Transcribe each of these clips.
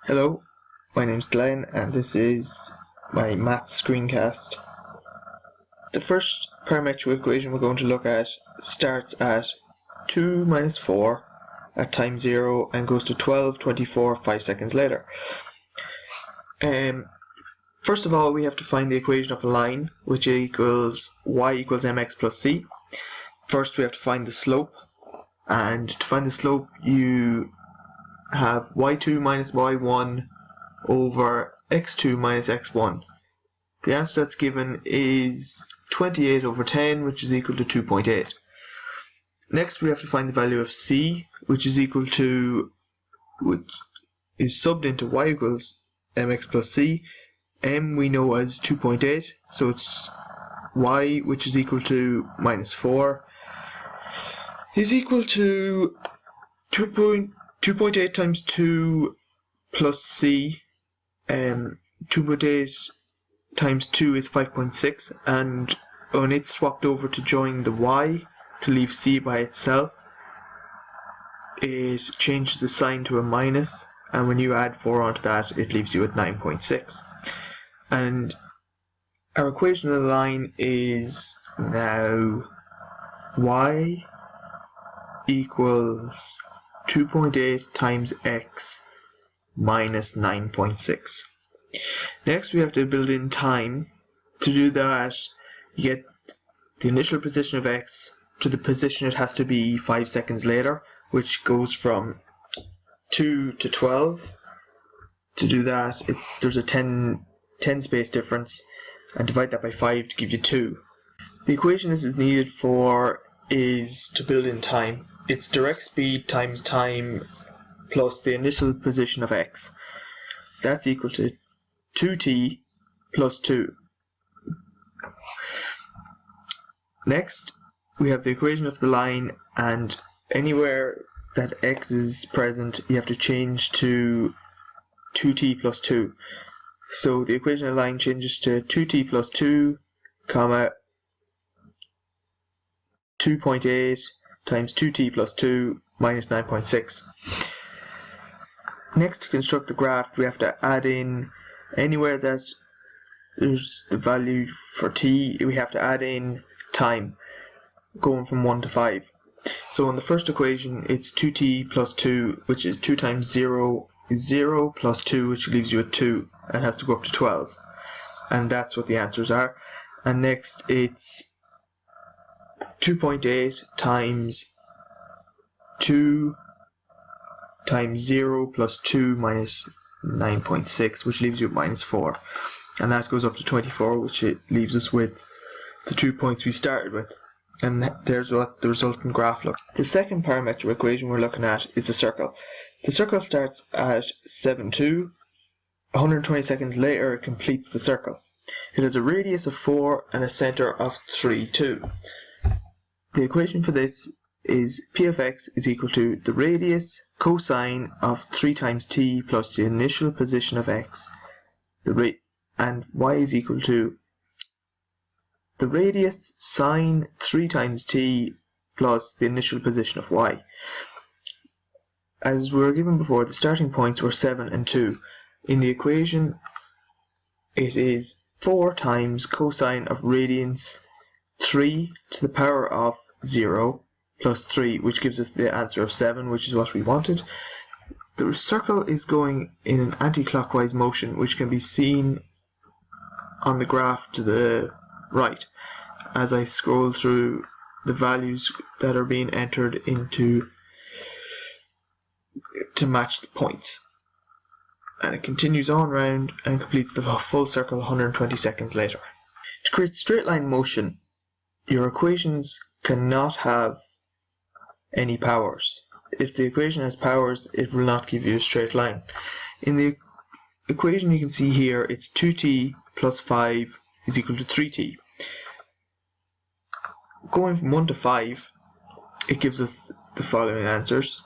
Hello, my name's Glenn and this is my maths screencast. The first parametric equation we're going to look at starts at 2 minus 4 at time 0 and goes to 12, 24, 5 seconds later. First of all, we have to find the equation of a line which equals y equals mx plus c. First we have to find the slope, and to find the slope you have y2 minus y1 over x2 minus x1. The answer that's given is 28 over 10, which is equal to 2.8. Next we have to find the value of c, which is subbed into y equals mx plus c. M we know as 2.8, so it's y, which is equal to minus 4, is equal to 2.8 times 2 plus c. 2.8 times 2 is 5.6, and when it's swapped over to join the y to leave c by itself, it changes the sign to a minus, and when you add 4 onto that it leaves you at 9.6. And our equation of the line is now y equals 2.8 times x minus 9.6. Next we have to build in time. To do that, you get the initial position of x to the position it has to be 5 seconds later, which goes from 2 to 12. To do that, there's a 10 space difference, and divide that by 5 to give you 2. The equation this is needed for is to build in time. It's direct speed times time plus the initial position of x. That's equal to 2t plus 2. Next, we have the equation of the line, and anywhere that x is present, you have to change to 2t plus 2. So the equation of the line changes to 2t plus 2, comma 2.8 times 2t plus 2 minus 9.6. Next, to construct the graph, we have to add in anywhere that there's the value for t, we have to add in time, going from 1 to 5. So in the first equation, it's 2t plus 2, which is 2 times 0 is 0, plus 2, which leaves you at 2, and has to go up to 12. And that's what the answers are. And next, it's 2.8 times 2 times 0 plus 2 minus 9.6, which leaves you at minus 4. And that goes up to 24, which it leaves us with the 2 points we started with. And there's what the resultant graph looks. The second parametric equation we're looking at is a circle. The circle starts at 7,2. 120 seconds later it completes the circle. It has a radius of 4 and a centre of 3, 2. The equation for this is p of x is equal to the radius cosine of 3 times t plus the initial position of x, and y is equal to the radius sine 3 times t plus the initial position of y. As we were given before, the starting points were 7 and 2. In the equation, it is 4 times cosine of radians 3 to the power of 0 plus 3, which gives us the answer of 7, which is what we wanted. The circle is going in an anti-clockwise motion, which can be seen on the graph to the right as I scroll through the values that are being entered into to match the points. And it continues on round and completes the full circle 120 seconds later. To create straight line motion, your equations cannot have any powers. If the equation has powers, it will not give you a straight line. In the equation you can see here, it's 2t plus 5 is equal to 3t. Going from 1 to 5, it gives us the following answers: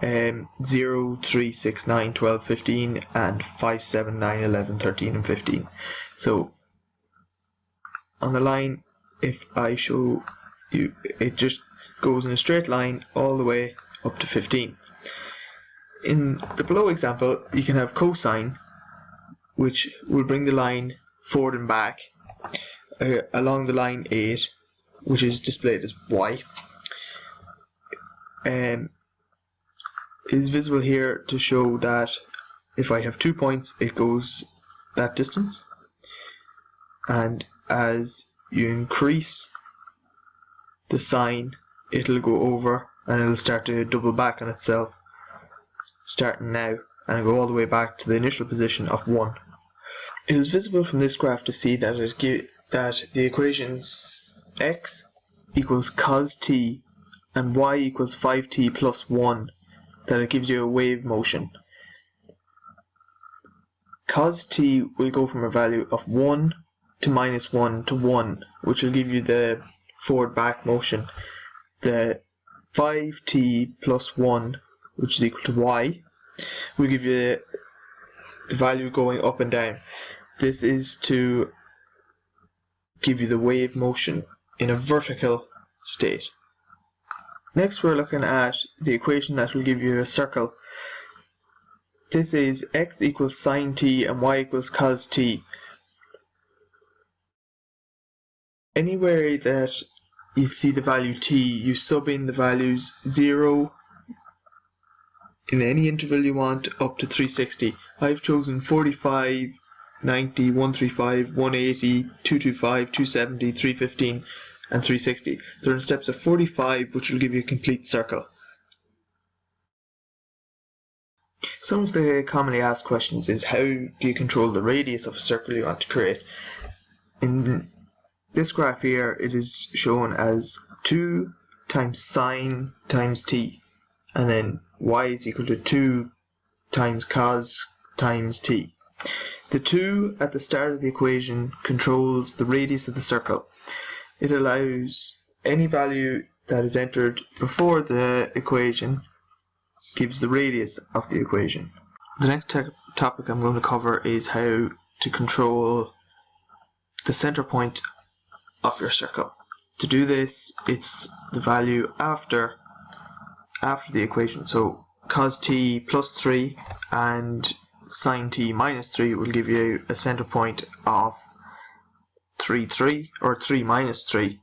0, 3, 6, 9, 12, 15, and 5, 7, 9, 11, 13, and 15. So on the line, if I show you, it just goes in a straight line all the way up to 15. In the below example, you can have cosine, which will bring the line forward and back along the line 8, which is displayed as y. Is visible here to show that if I have 2 points, it goes that distance, and as you increase the sign, it'll go over and it'll start to double back on itself, starting now, and go all the way back to the initial position of 1. It is visible from this graph to see that the equations x equals cos t and y equals 5t plus 1, that it gives you a wave motion. Cos t will go from a value of 1 to -1 to 1, which will give you the forward back motion. The 5t plus 1, which is equal to y, will give you the value going up and down. This is to give you the wave motion in a vertical state. Next, we're looking at the equation that will give you a circle. This is x equals sine t and y equals cos t. Anywhere that you see the value t, you sub in the values 0 in any interval you want up to 360. I've chosen 45, 90, 135, 180, 225, 270, 315 and 360. They're in steps of 45, which will give you a complete circle. Some of the commonly asked questions is, how do you control the radius of a circle you want to create? In this graph here, it is shown as 2 times sine times t, and then y is equal to 2 times cos times t. The 2 at the start of the equation controls the radius of the circle. It allows any value that is entered before the equation gives the radius of the equation. The next topic I'm going to cover is how to control the center point of your circle. To do this, it's the value after the equation. So cos t plus 3 and sine t minus 3 will give you a center point of 3, 3, or 3 minus 3.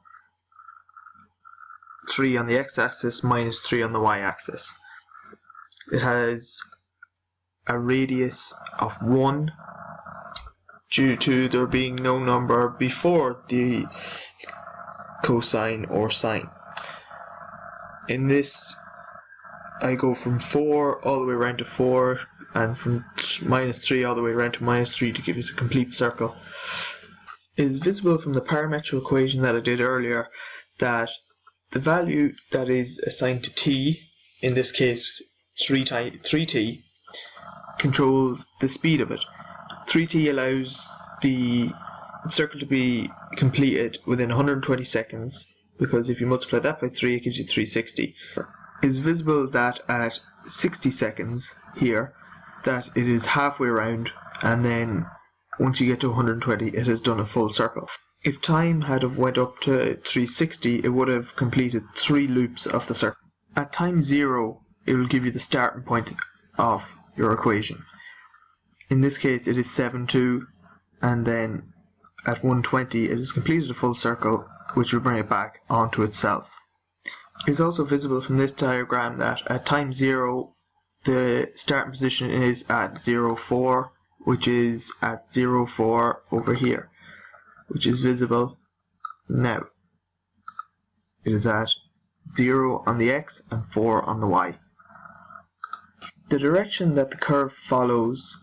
3 on the x-axis minus 3 on the y-axis. It has a radius of 1 due to there being no number before the cosine or sine. In this, I go from 4 all the way around to 4, and from minus 3 all the way around to minus 3 to give us a complete circle. It is visible from the parametric equation that I did earlier that the value that is assigned to t, in this case 3t, controls the speed of it. 3t allows the circle to be completed within 120 seconds, because if you multiply that by 3, it gives you 360. It is visible that at 60 seconds here, that it is halfway around, and then once you get to 120, it has done a full circle. If time had have went up to 360, it would have completed 3 loops of the circle. At time 0, it will give you the starting point of your equation. In this case, it is 7, 2, and then at 120, it has completed a full circle, which will bring it back onto itself. It is also visible from this diagram that at time 0, the starting position is at 0, 4, which is at 0, 4 over here, which is visible now. It is at 0 on the x and 4 on the y. The direction that the curve follows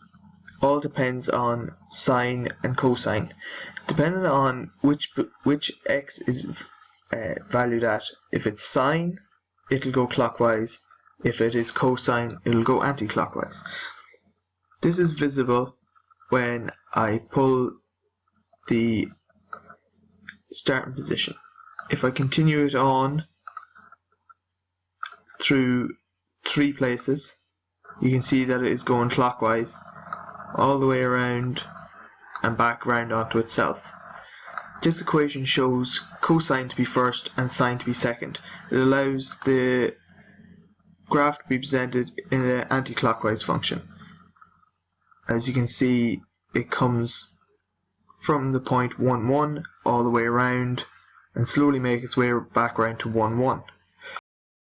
all depends on sine and cosine. Depending on which x is valued at. If it's sine, it'll go clockwise. If it is cosine, it'll go anti-clockwise. This is visible when I pull the starting position. If I continue it on through 3 places, you can see that it is going clockwise all the way around and back round onto itself. This equation shows cosine to be first and sine to be second. It allows the graph to be presented in an anti-clockwise function. As you can see, it comes from the point 1, 1 all the way around and slowly makes its way back around to 1, 1.